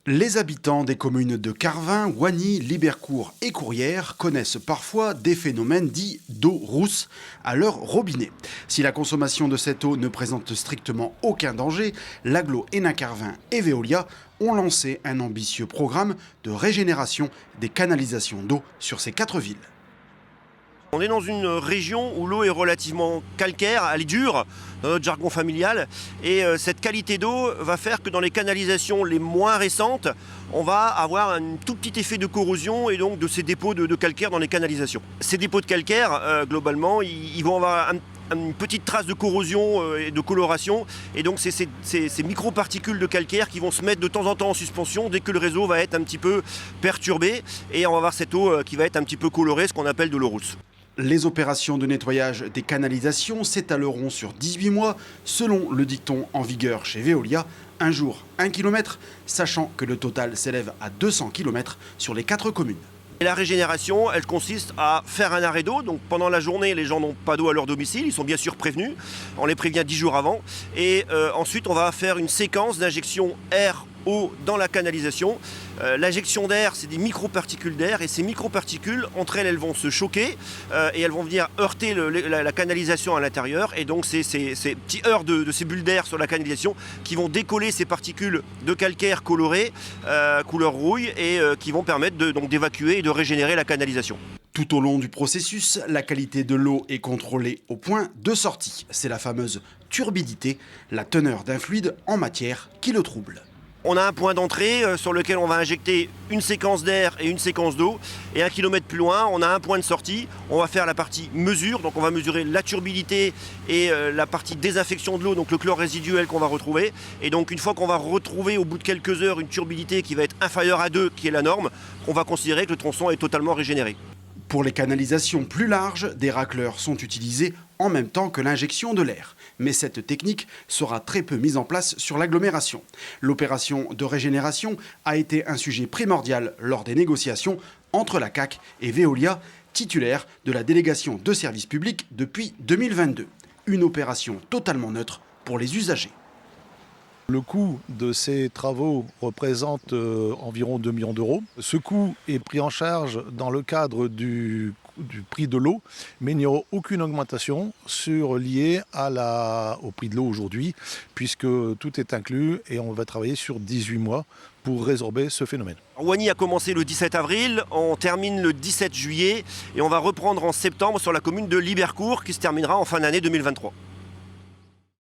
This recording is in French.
Les habitants des communes de Carvin, Oigny, Libercourt et Courrières connaissent parfois des phénomènes dits d'eau rousse à leur robinet. Si la consommation de cette eau ne présente strictement aucun danger, l'agglo Hénin-Carvin et Veolia ont lancé un ambitieux programme de régénération des canalisations d'eau sur ces 4 villes. On est dans une région où l'eau est relativement calcaire, elle est dure, dans notre jargon familial. Et cette qualité d'eau va faire que dans les canalisations les moins récentes, on va avoir un tout petit effet de corrosion et donc de ces dépôts de calcaire dans les canalisations. Ces dépôts de calcaire, globalement, ils vont avoir une petite trace de corrosion et de coloration. Et donc c'est ces microparticules de calcaire qui vont se mettre de temps en temps en suspension dès que le réseau va être un petit peu perturbé. Et on va avoir cette eau qui va être un petit peu colorée, ce qu'on appelle de l'eau rousse. Les opérations de nettoyage des canalisations s'étaleront sur 18 mois, selon le dicton en vigueur chez Veolia, un jour, 1 km, sachant que le total s'élève à 200 km sur les 4 communes. Et la régénération, elle consiste à faire un arrêt d'eau. Donc pendant la journée, les gens n'ont pas d'eau à leur domicile, ils sont bien sûr prévenus. On les prévient 10 jours avant. Et ensuite, on va faire une séquence d'injection air-eau dans la canalisation. L'injection d'air, c'est des microparticules d'air. Et ces microparticules, entre elles, elles vont se choquer et elles vont venir heurter la canalisation à l'intérieur. Et donc, c'est ces petits heurts de ces bulles d'air sur la canalisation qui vont décoller ces particules de calcaire colorées, couleur rouille, et qui vont permettre d'évacuer et de régénérer la canalisation. Tout au long du processus, la qualité de l'eau est contrôlée au point de sortie. C'est la fameuse turbidité, la teneur d'un fluide en matière qui le trouble. On a un point d'entrée sur lequel on va injecter une séquence d'air et une séquence d'eau. Et 1 kilomètre plus loin, on a un point de sortie. On va faire la partie mesure. Donc on va mesurer la turbidité et la partie désinfection de l'eau, donc le chlore résiduel qu'on va retrouver. Et donc une fois qu'on va retrouver au bout de quelques heures une turbidité qui va être inférieure à 2, qui est la norme, on va considérer que le tronçon est totalement régénéré. Pour les canalisations plus larges, des racleurs sont utilisés en même temps que l'injection de l'air. Mais cette technique sera très peu mise en place sur l'agglomération. L'opération de régénération a été un sujet primordial lors des négociations entre la CAC et Veolia, titulaire de la délégation de service public depuis 2022. Une opération totalement neutre pour les usagers. Le coût de ces travaux représente environ 2 millions d'euros. Ce coût est pris en charge dans le cadre du prix de l'eau, mais il n'y aura aucune augmentation liée au prix de l'eau aujourd'hui, puisque tout est inclus et on va travailler sur 18 mois pour résorber ce phénomène. Oigny a commencé le 17 avril, on termine le 17 juillet et on va reprendre en septembre sur la commune de Libercourt qui se terminera en fin d'année 2023.